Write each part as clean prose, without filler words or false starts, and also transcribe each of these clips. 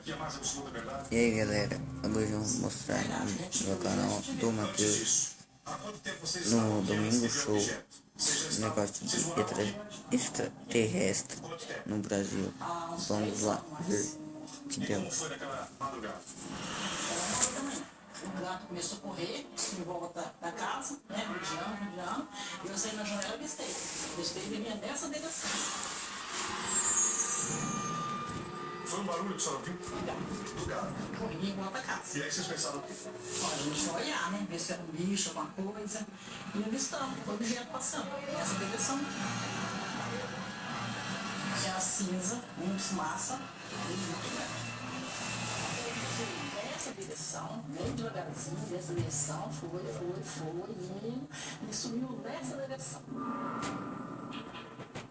E aí galera, hoje eu vou mostrar no meu canal do Matheus no Domingo Show negócio de extraterrestre no Brasil. Vamos lá ver o que deu. O gato começou a correr em volta da casa, né, rodeando, e eu saí na janela e bestei vinha dessa direção. Foi um barulho que a senhora viu? Do gato. Corri em volta da casa. E aí vocês pensaram o quê? Olha, a gente foi olhar, né, ver se era um bicho, alguma coisa, e avistamos, objeto passando, nessa direção. Tinha cinza, fumaça, nessa direção, meio devagarzinho, dessa direção, foi, e sumiu nessa direção.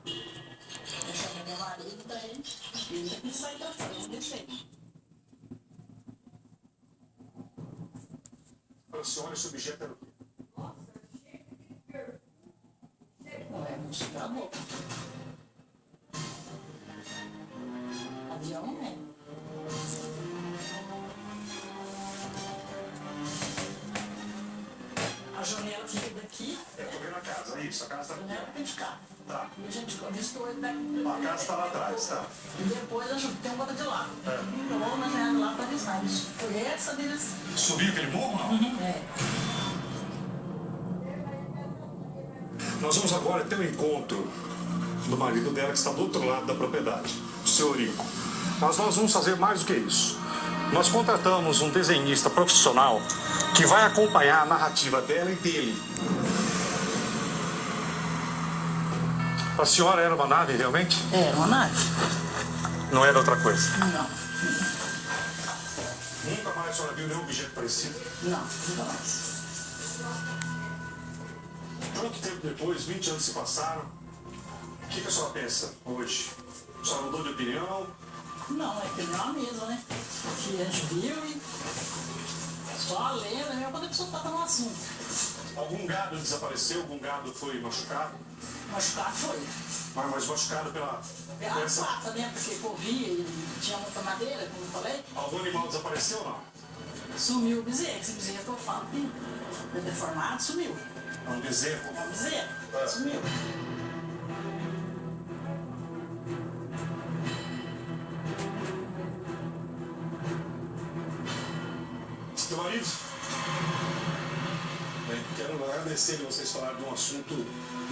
Eu chamei meu marido daí, e ele tem que sair da frente, eu deixei. A senhora, esse objeto era o quê? Não é muito da boca. Avião não é. A janela fica daqui. É, tô vendo a casa, é isso, a casa A tá janela aqui. fica de cá. Tá. E a gente avistou ele daqui. A casa tá lá atrás, tá? E depois a gente tem uma de lá. É. Então na janela lá para avistar. Isso foi essa direção. Subiu aquele morro, não? É. Nós vamos agora ter um encontro do marido dela que está do outro lado da propriedade, o seu Eurico. Mas nós vamos fazer mais do que isso. Nós contratamos um desenhista profissional que vai acompanhar a narrativa dela e dele. A senhora era uma nave realmente? Era uma nave? Não era outra coisa? Não. Nunca mais a senhora viu nenhum objeto parecido? Não, nunca mais. Quanto tempo depois, 20 anos se passaram, o que a senhora pensa hoje? A senhora mudou de opinião? Não, é que não é a mesma, né? Que a gente viu e só a lenda mesmo quando a pessoa estava no assunto. Algum gado desapareceu? Algum gado foi machucado? Machucado foi. Mas machucado pela... A pata, né? Porque corria e tinha muita madeira, como eu falei. Algum animal desapareceu ou não? Sumiu o bezerro. Esse bezerro que eu falo que é deformado, sumiu. É um bezerro. É o bezerro, É. sumiu. Seu marido? Bem, quero agradecer de vocês falarem de um assunto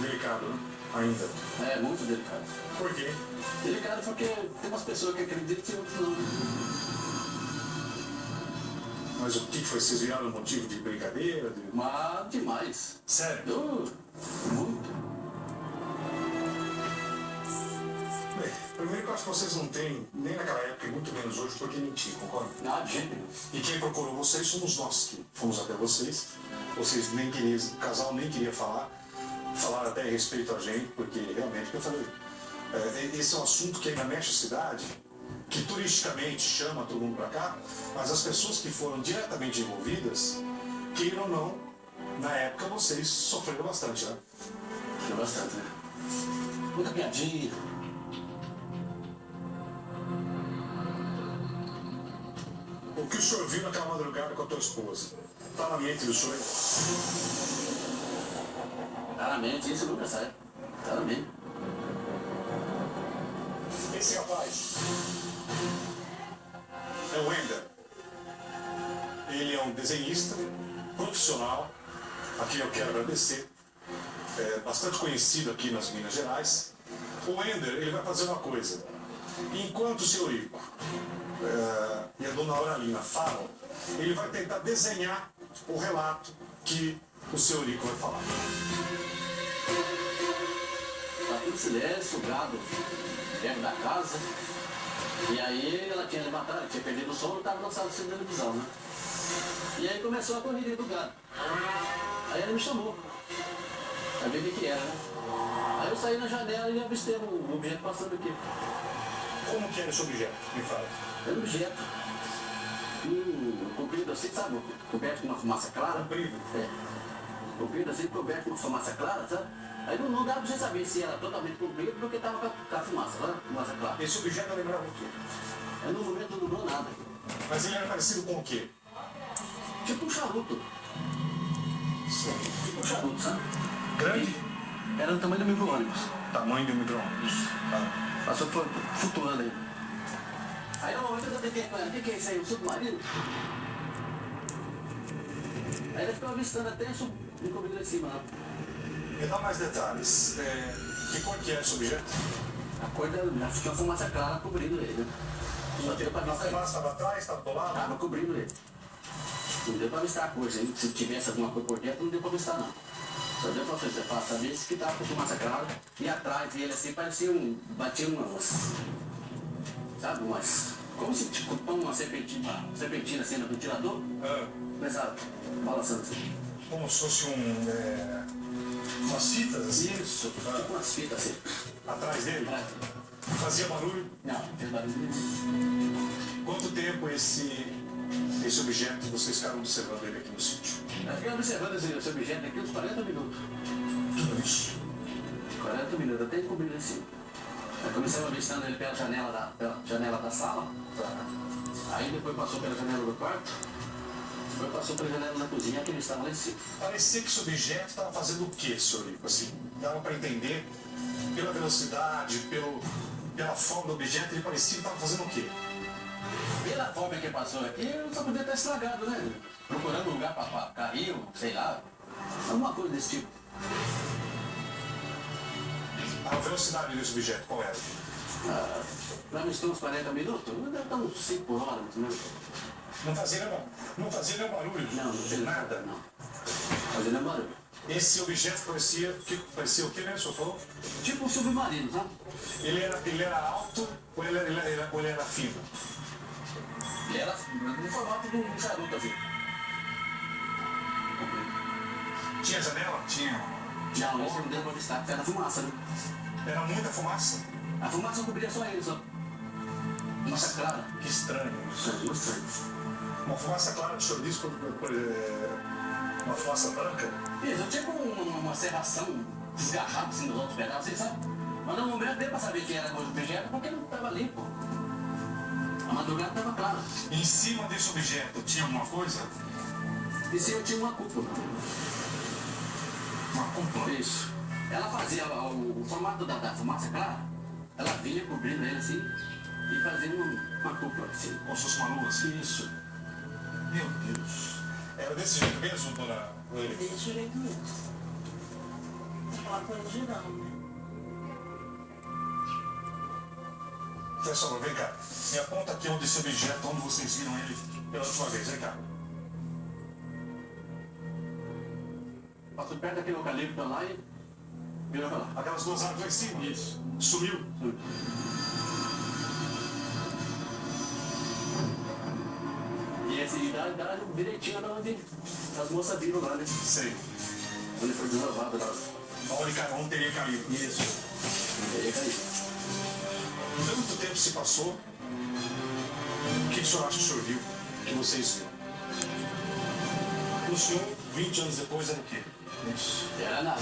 delicado, né? Ainda. É muito delicado. Por quê? Delicado porque tem umas pessoas que acreditam e outras não. Mas o que foi? Vocês viraram motivo de brincadeira? Mas demais. Sério? Muito. Bem, primeiro que eu acho que vocês não têm, nem naquela época e muito menos hoje, por que mentir, concorda? Nada de jeito nenhum. E quem procurou vocês somos nós que fomos até vocês. Vocês nem queriam, o casal nem queria falar. Falaram até a respeito a gente, porque realmente, o que eu falei, esse é um assunto que ainda mexe a cidade, que turisticamente chama todo mundo para cá, mas as pessoas que foram diretamente envolvidas, queiram ou não, na época vocês sofreram bastante, né? Tem bastante, né? Muita piadinha. O que o senhor viu naquela madrugada com a tua esposa? Tá na mente do senhor? Claramente, isso nunca sai. Claramente. Esse rapaz é o Wender. Ele é um desenhista profissional, a quem eu quero agradecer. É bastante conhecido aqui nas Minas Gerais. O Wender, ele vai fazer uma coisa. Enquanto o seu Eurico e a dona Auralina falam, ele vai tentar desenhar o relato que o seu Eurico vai falar. Tá tudo silêncio, o gado perto da casa. E aí ela tinha levantado, tinha perdido o sono, estava na sala de televisão, né? E aí começou a corrida do gado. Aí ele me chamou. Pra ver o que era, né? Aí eu saí na janela e avistei um objeto passando aqui. Como que era esse objeto? Me fala. Era um objeto. Comprido assim, sabe? Coberto com uma fumaça clara. Comprido? É. Comprido assim, coberto com uma fumaça clara, sabe? Aí não dava pra você saber se era totalmente comprido porque tava com a fumaça, né? Fumaça clara. Esse objeto lembrava o quê? Aí no momento não durou nada. Mas ele era parecido com o quê? Tipo um charuto. Tipo um charuto, sabe? Grande? Era do tamanho do micro-ônibus. Tamanho do micro-ondas. Passou flutuando aí. Aí no momento eu tentei com ela, o que é isso aí? Um submarino? Aí ela ficou avistando até me cobrindo lá em cima lá. Me dá mais detalhes. Que cor que é esse objeto? A cor da. Acho que tinha uma fumaça clara cobrindo ele, né? Só deu pra A avistar ele. fumaça estava atrás, estava do lado? Tava cobrindo ele. Não deu pra avistar a cor, se tivesse alguma cor por dentro, não deu pra avistar não. Só deu pra saber se que tava com fumaça clara. E atrás dele assim parecia batia umas. Sabe, umas. Como se tipo uma serpentina assim no ventilador. Começava balançando assim. Como se fosse umas fitas assim? Isso, tipo umas fitas assim. Atrás dele? É. Fazia barulho? Não, não fez barulho. Quanto tempo esse objeto vocês ficaram observando ele aqui no sítio? Nós ficamos observando esse objeto aqui uns 40 minutos. Tudo isso. 40 minutos, até cobrir assim. Aí começamos avistando ele pela janela da sala. Aí depois passou pela janela do quarto. Depois passou pela janela da cozinha, que ele estava lá em cima. Parecia que esse objeto estava fazendo o quê, senhor Ico? Assim, dava para entender, pela velocidade, pela forma do objeto, ele parecia que estava fazendo o quê? Pela forma que passou aqui, eu só podia estar estragado, né? Procurando um lugar para cair, sei lá. Alguma coisa desse tipo. A velocidade desse objeto, qual era? Pra mim estou uns 40 minutos, deve estar uns 5 por hora, mais ou menos. Não fazia nenhum barulho? Não fez nada? Não. Fazia nenhum barulho. Esse objeto parecia o que, né, o senhor falou? Tipo um submarino, sabe? Ele era alto ou ele era fino? Ele era no formato de um charuto assim. Tinha janela? Tinha. Não, esse não deu pra avistar, porque era fumaça, né? Era muita fumaça? A fumaça cobria só ele, só. Fumaça clara. Que estranho. Muito estranho. Uma fumaça clara, o senhor disse, uma fumaça branca? Isso, tipo uma serração desgarrada assim dos outros pedaços, assim, sabe? Mas no momento deu pra saber que era coisa do objeto porque não estava limpo. A madrugada estava clara. Em cima desse objeto tinha alguma coisa? E se eu tinha uma cúpula. Uma cúpula? Isso. Ela fazia o formato da fumaça clara, ela vinha cobrindo ele assim e fazia uma cúpula assim. Como se fosse uma lua assim? Isso. Meu Deus. Era desse jeito mesmo, dona Noeli? Desse jeito mesmo. Aquela coisa girando, né? Pessoal, vem cá. Me aponta aqui onde esse objeto, onde vocês viram ele pela última vez. Vem cá. Passou perto daquele eucalipto lá e virou pra lá. Aquelas duas árvores lá em cima? Isso. Sumiu? E esse dá direitinho da onde as moças viram lá, né? Sei. Onde foi desovado lá. Onde teria caído? Isso. Teria caído. Tanto tempo se passou. O que o senhor acha que o senhor viu? Que vocês viram? O senhor, 20 anos depois, era o quê? Isso. Era nada.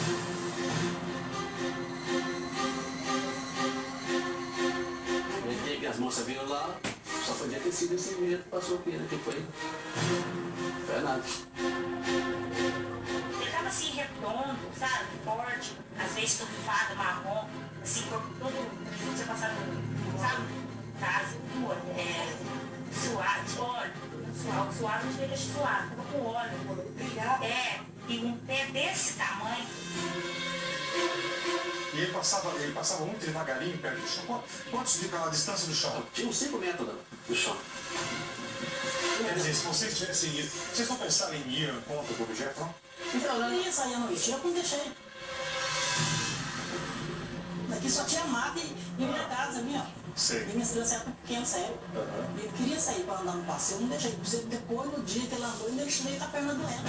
O dia que as moças viram lá, só podia ter sido esse dia que passou aqui, né? Que foi. Foi nada. Ele tava assim, redondo, sabe? Forte, às vezes tufado, marrom, assim, corpo todo, você passava, sabe? Casa, suado, óleo. Suado, não devia deixar suado, tava com óleo. E um pé desse tamanho. E ele passava muito devagarinho perto do chão. Quantos fica a distância do chão? Tinha uns 5 metros do chão. Quer dizer, se vocês tivessem ido, vocês não pensaram em ir ao encontro do objeto, não? Então, eu não ia sair à noite, eu não deixei. Daqui só tinha mato e minha casa, minha. Sei. E minhas crianças eram pequenas, sério. Ele queria sair para andar no passeio, eu não deixei. Depois, no dia que ele andou, ele veio com a perna doendo.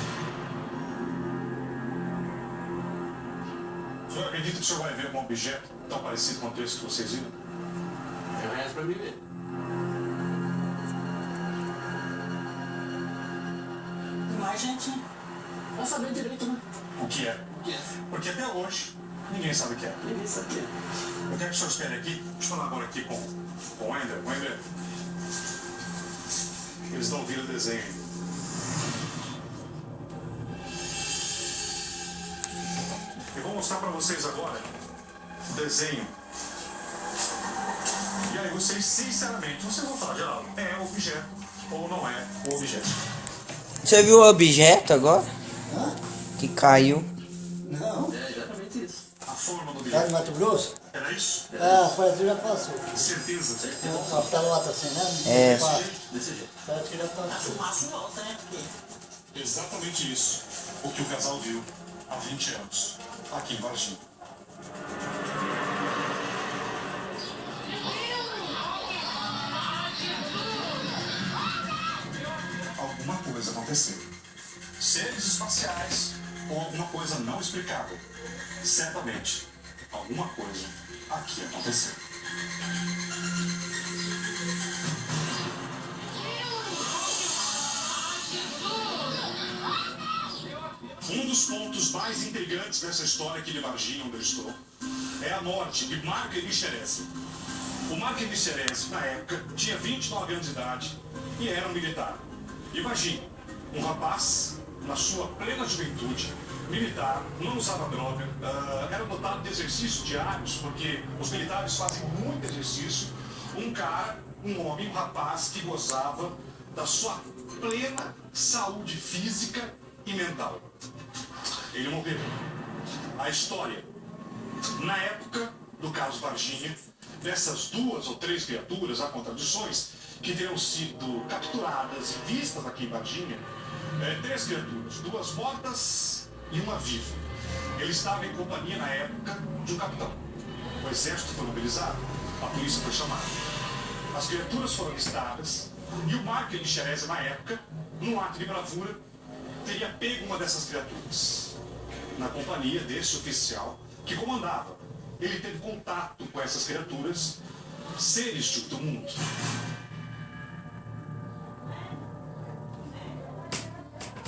O senhor acredita que o senhor vai ver um objeto tão parecido quanto esse que vocês viram? Eu rezo pra mim ver. E mais gente, né? Pra saber direito, né? O que é? O que é? Porque até hoje ninguém sabe o que é. Ninguém sabia. Eu quero que o senhor espere aqui. Deixa eu falar agora aqui com o Ender. O Ender, Eles não viram o desenho ainda. Eu vou mostrar para vocês agora o desenho. E aí vocês, sinceramente, vocês vão falar, Geraldo, é objeto ou não é o objeto? Você viu o objeto agora? Hã? Que caiu. Não. É exatamente isso. A forma do Tá objeto. em Mato Grosso? Era isso? Ah, parece que já passou. Certeza? Uma pelota assim, né? É. Desse jeito. Parece que já A passou. fumaça em volta, né? Porque Exatamente isso. O que o casal viu há 20 anos, aqui em Varginha. Alguma coisa aconteceu. Seres espaciais ou alguma coisa não explicável. Certamente, alguma coisa aqui aconteceu. Um dos pontos mais intrigantes dessa história aqui de Varginha, onde eu estou, é a morte de Marco Eli Xerezzi. O Marco Eli Xerezzi, na época, tinha 29 anos de idade e era um militar. Imagine, um rapaz, na sua plena juventude, militar, não usava droga, era dotado de exercícios diários, porque os militares fazem muito exercício. Um cara, um homem, um rapaz que gozava da sua plena saúde física e mental. Ele morreu. A história, na época do caso Varginha, dessas 2 ou 3 criaturas, há contradições, que teriam sido capturadas e vistas aqui em Varginha, 3 criaturas, 2 mortas e uma viva. Ele estava em companhia na época de um capitão. O exército foi mobilizado, a polícia foi chamada. As criaturas foram avistadas e o Marco Eli Xerezzi, na época, num ato de bravura, teria pego uma dessas criaturas na companhia desse oficial que comandava. Ele teve contato com essas criaturas, seres de outro mundo.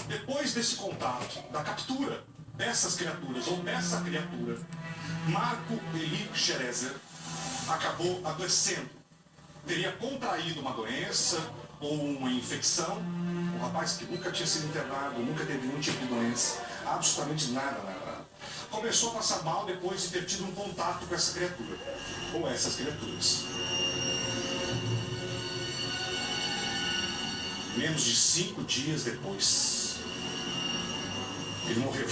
Depois desse contato, da captura dessas criaturas ou dessa criatura, Marco Eli Xerezzi acabou adoecendo. Teria contraído uma doença ou uma infecção. Um rapaz que nunca tinha sido internado, nunca teve nenhum tipo de doença, absolutamente nada. Começou a passar mal depois de ter tido um contato com essa criatura, ou essas criaturas. Menos de 5 dias depois, ele morreu.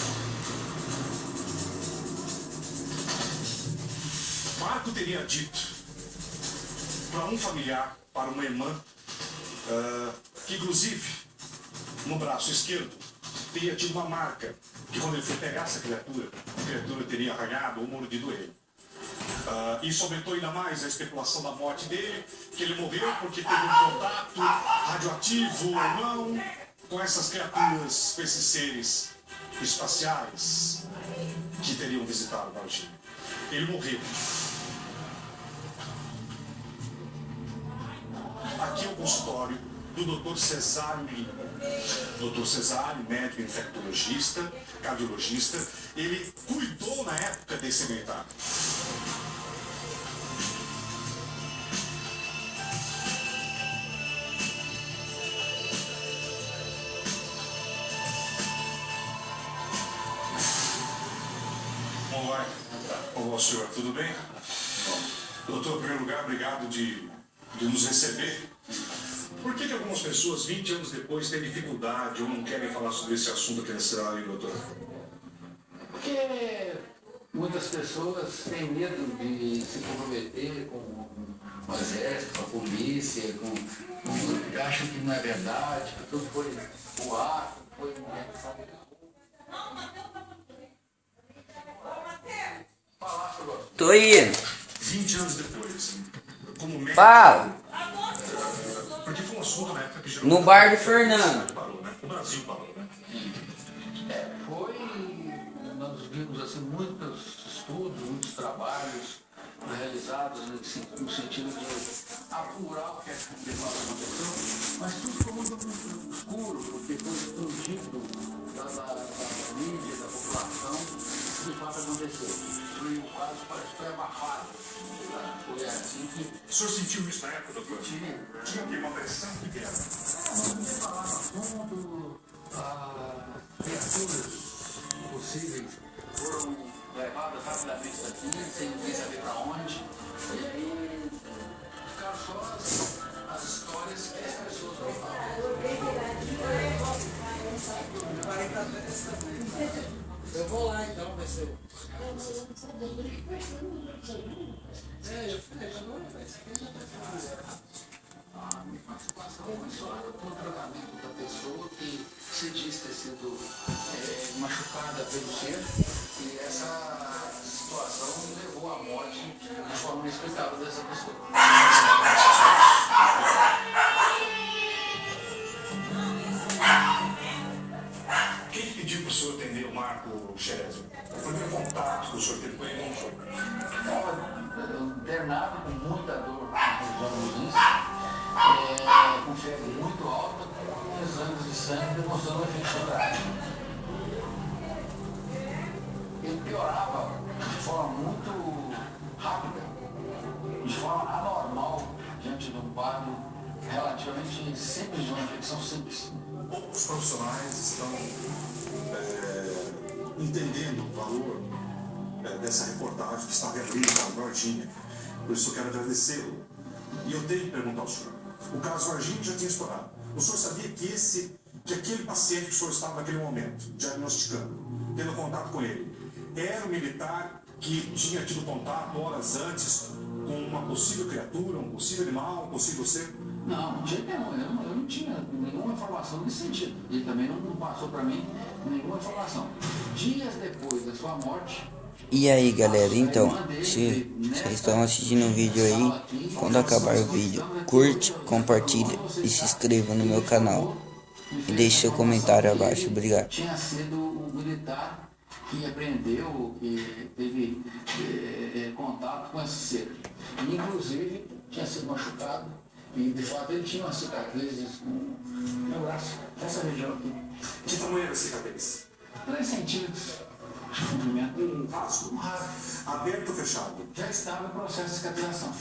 Marco teria dito para um familiar, para uma irmã, que inclusive no braço esquerdo teria tido uma marca, que quando ele foi pegar essa criatura, a criatura teria arranhado ou mordido ele. Isso aumentou ainda mais a especulação da morte dele, que ele morreu porque teve um contato radioativo ou não com essas criaturas, com esses seres espaciais que teriam visitado Varginha. Ele morreu. Aqui é o consultório do Dr. Cesário Lima. Dr. Cesário, médico infectologista, cardiologista, ele cuidou na época desse militar. Como vai? Olá, senhor, tudo bem? Bom, doutor, em primeiro lugar, obrigado de nos receber. Por que algumas pessoas, 20 anos depois, têm dificuldade ou não querem falar sobre esse assunto aqui na cidade, doutor? Porque muitas pessoas têm medo de se comprometer com o exército, com a polícia, que acham que não é verdade, que tudo foi boato, foi falar sobre o Tô indo. 20 anos depois, como médico... Fala. Porque foi um assunto na época que gerou... No bar de Fernando. Parou, né? O Brasil parou, né? nós vimos assim, muitos estudos, muitos trabalhos realizados no sentido de apurar o que aconteceu, mas tudo ficou muito escuro, porque foi escondido da mídia, da população, o que de fato aconteceu. E o caso parece que foi abafado. Foi assim que... O senhor sentiu isso na época, doutor? tinha. Tinha uma pressão que era? criaturas possíveis foram levadas rapidamente daqui, sem ninguém saber para onde. E aí ficaram só as histórias que as pessoas contavam. Eu vou lá então, vai ser. Eu falei, agora vai ser. A minha participação foi só no tratamento da pessoa que se diz ter sido machucada pelo cheiro, e essa situação levou à morte de forma inexplicável dessa pessoa. Quem pediu para o senhor atender o Marco Xerezio? O primeiro contato que o senhor teve com ele não foi? Estava internado com muita dor na região do rins, com febre muito alta, com exames de sangue demonstrando infecção grave. Ele piorava de forma muito rápida, de forma anormal, diante de um quadro relativamente simples, de uma infecção simples. Poucos profissionais estão entendendo o valor dessa reportagem que está realizada na Varginha. Por isso eu quero agradecê-lo. E eu tenho que perguntar ao senhor. O caso Varginha já tinha estourado. O senhor sabia que aquele paciente que o senhor estava naquele momento, diagnosticando, tendo contato com ele, era um militar que tinha tido contato horas antes com uma possível criatura, um possível animal, um possível ser? Não, de jeito nenhum. Eu não tinha nenhuma informação nesse sentido. Ele também não passou para mim nenhuma informação. Dias depois da sua morte... E aí galera, então, se vocês estão assistindo o vídeo aí, quando acabar o vídeo, curte, compartilha e se inscreva no meu canal. E deixe seu comentário abaixo, obrigado. Tinha sido o militar que apreendeu, que teve contato com esse ser. Inclusive, tinha sido machucado e de fato ele tinha uma cicatriz no meu braço, nessa região aqui. Que tamanho era a cicatriz? 3 centímetros. Um vaso? Aberto ou fechado? Já estava em processo de cicatrização.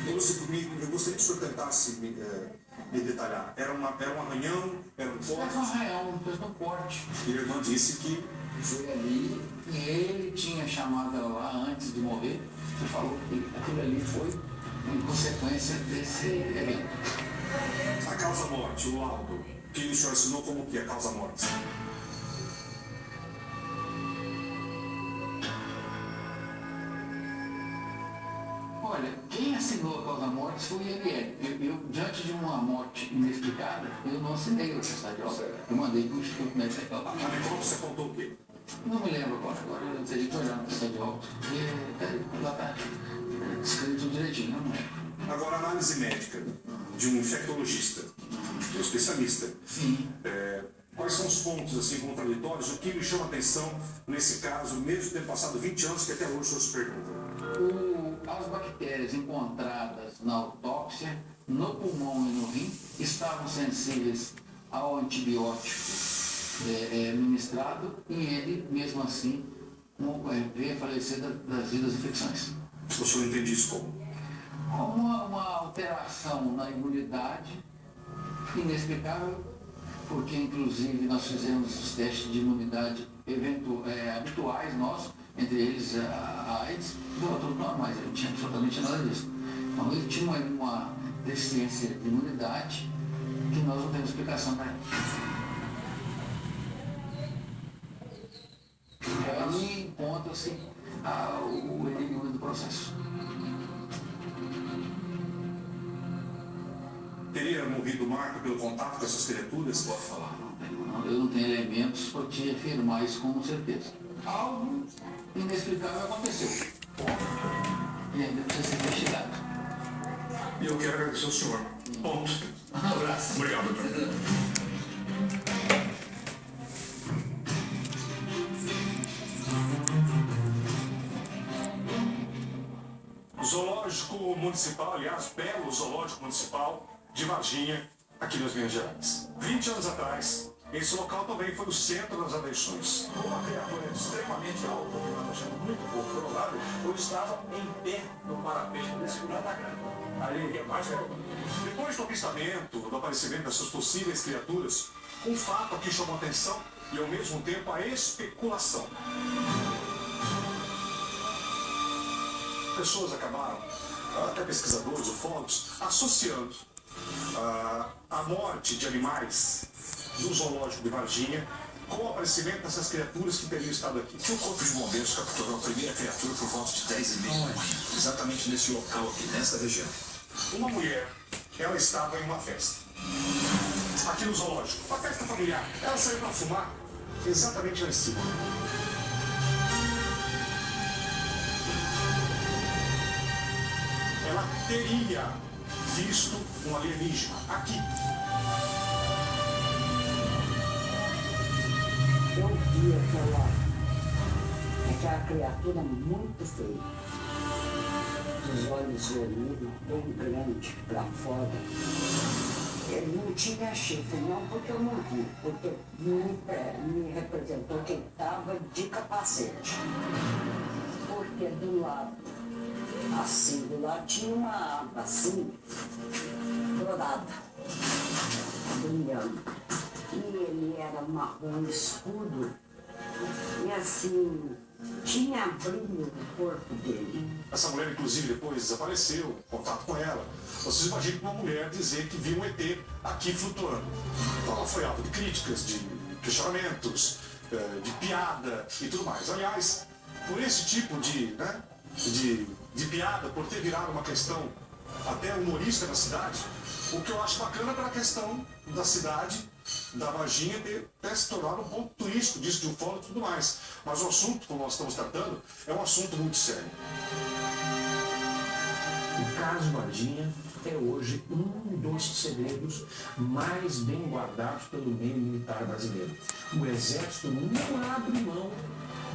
Eu gostaria que o senhor tentasse me detalhar. Era um arranhão? Era um corte? Era um arranhão, fez um corte. E a irmã disse que Foi ali e ele tinha chamado ela lá antes de morrer e falou que aquilo ali foi em consequência desse evento. a causa-morte, o laudo, que o senhor assinou como que a causa-morte? Olha, quem assinou a causa-morte foi ele. Eu, diante de uma morte inexplicada, eu não assinei o atestado de óbito. Eu mandei para o Instituto Médico Legal. A necrópsia contou o quê? Não me lembro agora eu teria que olhar no atestado de óbito, porque lá está escrito direitinho, não lembro. Agora, a análise médica de um infectologista, de um especialista. Sim. Quais são os pontos assim contraditórios? O que me chama a atenção nesse caso, mesmo ter passado 20 anos, que até hoje o senhor se pergunta? As bactérias encontradas na autópsia, no pulmão e no rim, estavam sensíveis ao antibiótico ministrado e ele, mesmo assim, veio a falecer das infecções. O senhor entende isso como? Como uma alteração na imunidade inexplicável, porque inclusive nós fizemos os testes de imunidade habituais nossos, entre eles a AIDS, deu tudo normais, ele não tinha absolutamente nada disso. Então ele tinha uma deficiência de imunidade que nós não temos explicação para ele. Aí encontra-se o enigma do processo. Teria morrido o Marco pelo contato com essas criaturas? Posso falar? Eu não tenho elementos para te afirmar isso com certeza. Algo inexplicável aconteceu. E ainda precisa ser investigado. E eu quero agradecer ao senhor. Ponto. Um abraço. Obrigado, doutor. Zoológico Municipal, aliás, belo Zoológico Municipal de Varginha, aqui nas Minas Gerais. 20 anos atrás, esse local também foi o centro das eleições. Uma criatura extremamente alta, que nós achamos muito pouco provável, ou estava em pé no parapeito desse atacante. Ali é mais Depois do avistamento, do aparecimento dessas possíveis criaturas, um fato que chamou a atenção e ao mesmo tempo a especulação. Pessoas acabaram, até pesquisadores, ufólogos, associando a morte de animais do zoológico de Varginha com o aparecimento dessas criaturas que teriam estado aqui. Que o Corpo de Bombeiros capturou a primeira criatura por volta de 10h30, exatamente nesse local aqui, nessa região. Uma mulher, ela estava em uma festa, aqui no zoológico, uma festa familiar. Ela saiu para fumar exatamente lá em cima. Ela teria visto um alienígena aqui. Eu vi aquela criatura muito feia, dos olhos vermelhos, bem grande para fora. Ele não tinha chifre, não, porque eu não vi, porque me representou que ele estava de capacete. Porque do lado, assim, do lado tinha uma aba assim, dourada, brilhando. E ele era marrom escuro e assim, tinha brilho no corpo dele. Essa mulher, inclusive, depois desapareceu, contato com ela. Vocês imaginam uma mulher dizer que viu um ET aqui flutuando. Então ela foi alvo de críticas, de questionamentos, de piada e tudo mais. Aliás, por esse tipo de piada, por ter virado uma questão até humorística na cidade, o que eu acho bacana para a questão da cidade, da Varginha, ter se tornado um ponto turístico, disso de ufólogo e tudo mais. Mas o assunto, como nós estamos tratando, é um assunto muito sério. O caso Varginha é hoje um dos segredos mais bem guardados pelo meio militar brasileiro. O Exército não abre mão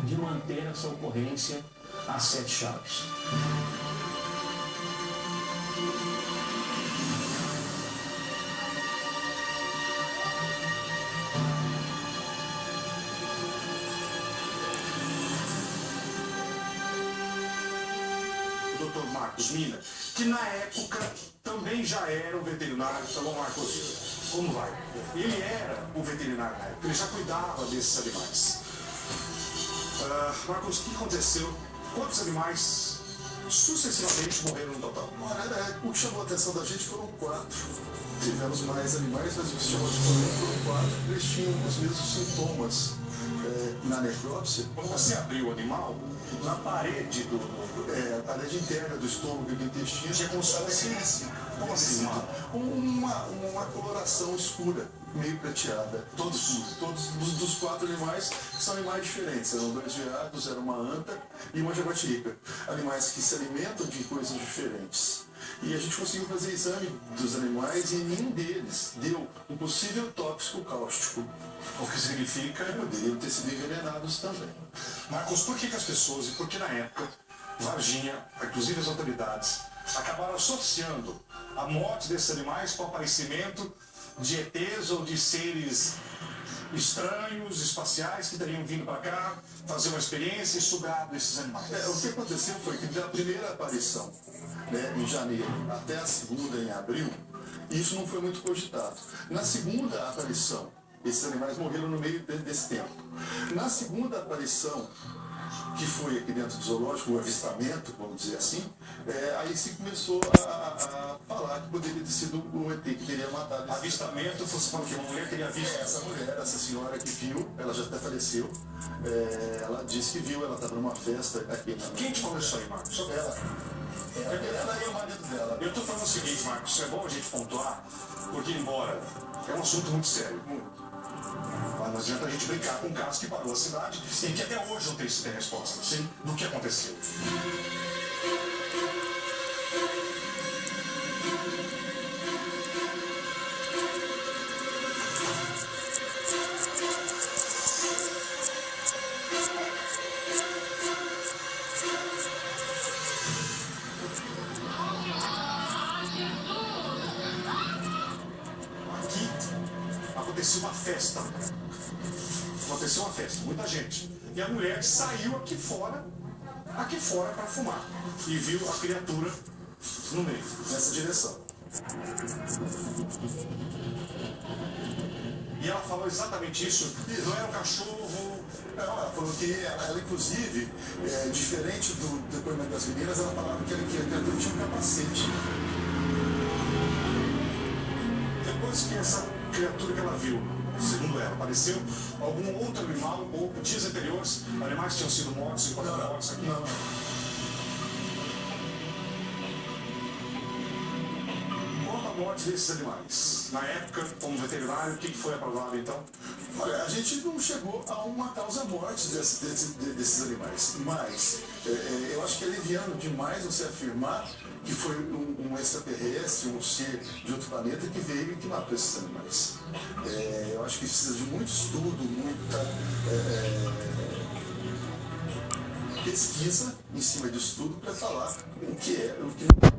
de manter essa ocorrência às 7 chaves. Dr. Marcos Mina, que na época também já era o veterinário. Tá bom, Marcos? Como vai? Ele era o veterinário na época, ele já cuidava desses animais. Marcos, o que aconteceu? Quantos animais sucessivamente morreram no total? Olha, o que chamou a atenção da gente foram 4. Tivemos mais animais, mas o que chamou a atenção foram 4. Eles tinham os mesmos sintomas na necrópsia. Quando você abriu o animal, na parede a parede interna do estômago e do intestino, tinha como se fosse uma coloração escura, meio prateada. Todos dos 4 animais são animais diferentes. Eram 2 veados, era uma anta e uma jaguatirica. Animais que se alimentam de coisas diferentes. E a gente conseguiu fazer exame dos animais e nenhum deles deu um possível tóxico cáustico. O que significa? Poderiam ter sido envenenados também. Marcos, por que as pessoas, e por que na época, Varginha, inclusive as autoridades, acabaram associando a morte desses animais com o aparecimento de ETs ou de seres estranhos, espaciais, que teriam vindo para cá, fazer uma experiência e sugado esses animais? O que aconteceu foi que da primeira aparição, em janeiro, até a segunda, em abril, isso não foi muito cogitado. Na segunda aparição, esses animais morreram no meio desse tempo. Na segunda aparição, que foi aqui dentro do zoológico, o avistamento, vamos dizer assim, aí se começou a falar que poderia ter sido o ET que teria matado esse avistamento. Você falou que uma mulher teria visto? Essa mulher, essa senhora que viu, ela já até faleceu, ela disse que viu, ela estava numa festa aqui na... Quem te falou isso aí, Marcos? Ela e o marido dela. Eu estou falando o seguinte, Marcos, é bom a gente pontuar, porque embora é um assunto muito sério, mas não adianta a gente brincar com um caso que parou a cidade e que até hoje não tem resposta do que aconteceu. Aconteceu uma festa. Aconteceu uma festa, muita gente. E a mulher saiu aqui fora para fumar. E viu a criatura no meio, nessa direção. E ela falou exatamente isso. Não era um cachorro. Não, ela falou que ela inclusive, diferente do depoimento das meninas, ela falava que a criatura tinha um capacete. Depois que essa criatura que ela viu, segundo ela, apareceu, algum outro animal, ou dias anteriores, animais tinham sido mortos e foram mortos aqui? Não. Quanto à morte desses animais, na época, como veterinário, o que foi aprovado então? Olha, a gente não chegou a uma causa-morte desses animais, mas eu acho que é leviano demais você afirmar que foi um extraterrestre, um ser de outro planeta que veio e que matou esses animais. Eu acho que precisa de muito estudo, muita pesquisa em cima disso tudo para falar o que é, o que não é.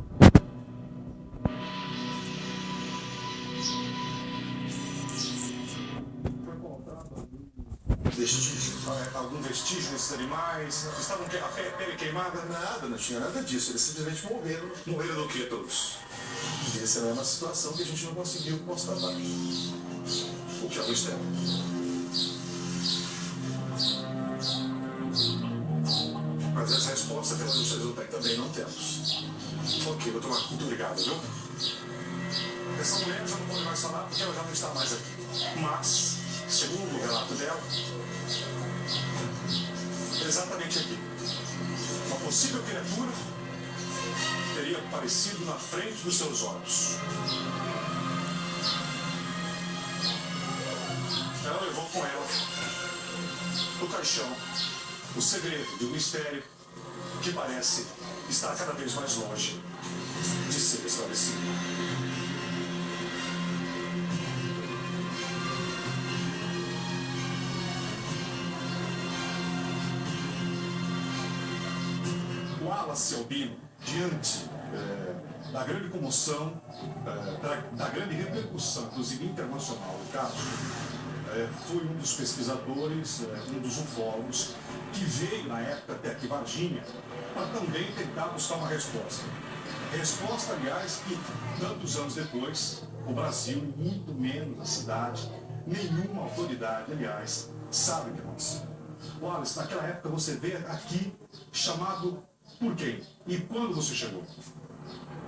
Algum vestígio desses animais? Estavam a pele queimada? Nada, não tinha nada disso. Eles simplesmente morreram. Morreram do que todos? E essa é uma situação que a gente não conseguiu constatar. O que é o mistério? Mas essa resposta pela vocês não tem. Também não temos. Ok, doutor Marco, muito obrigado, viu? Essa mulher já não pode mais falar porque ela já não está mais aqui. Mas, segundo o relato dela, exatamente aqui, uma possível criatura teria aparecido na frente dos seus olhos. Ela levou com ela no caixão o segredo de um mistério que parece estar cada vez mais longe de ser esclarecido. O Wallace Albino, diante da grande comoção, da grande repercussão, inclusive internacional do caso, foi um dos pesquisadores, um dos ufólogos, que veio na época até aqui Varginha para também tentar buscar uma resposta. Resposta, aliás, que tantos anos depois, o Brasil, muito menos a cidade, nenhuma autoridade, aliás, sabe o que aconteceu. Wallace, naquela época você veio aqui chamado por quem? E quando você chegou?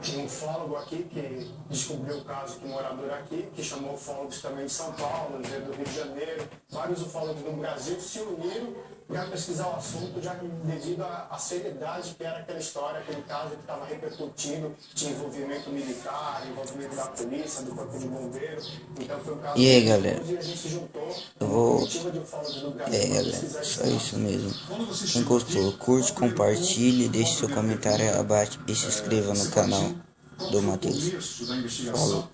Tinha um ufólogo aqui que descobriu o caso com um morador aqui, que chamou ufólogos também de São Paulo, do Rio de Janeiro. Vários ufólogos no Brasil se uniram para pesquisar o assunto, já devido à seriedade que era aquela história, aquele caso que estava repercutindo, tinha envolvimento militar, envolvimento da polícia, do corpo de bombeiro. Então foi um caso e aí, galera, a gente se juntou. eu vou... De ufólogos do Brasil, galera, só isso mesmo. Quem gostou, curte, compartilhe, deixe seu comentário abaixo e se inscreva no canal do Matheus. Falou.